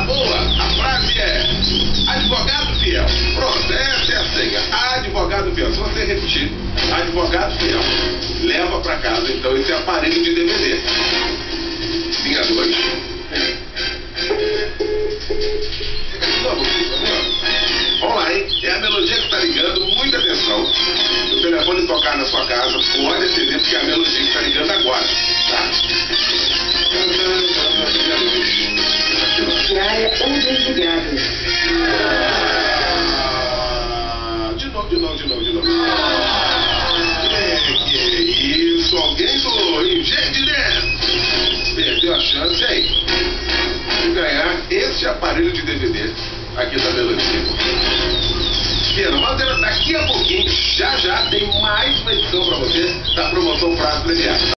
Tá boa? A frase é advogado fiel. Pronto, essa é a senha. Advogado fiel. Se você repetir, advogado fiel, leva pra casa então esse aparelho de DVD. Vingadores. Vamos lá, hein? É a melodia que tá ligando, muita atenção. Se o telefone tocar na sua casa, pode atender, porque é a melodia que tá ligando agora, tá? Área ou desligado. De novo. Que isso? Alguém do Engenho Dance perdeu a chance aí de ganhar esse aparelho de DVD aqui da melodia. Pena, mas daqui a pouquinho, já tem mais uma edição pra você da promoção Prazo Premiado.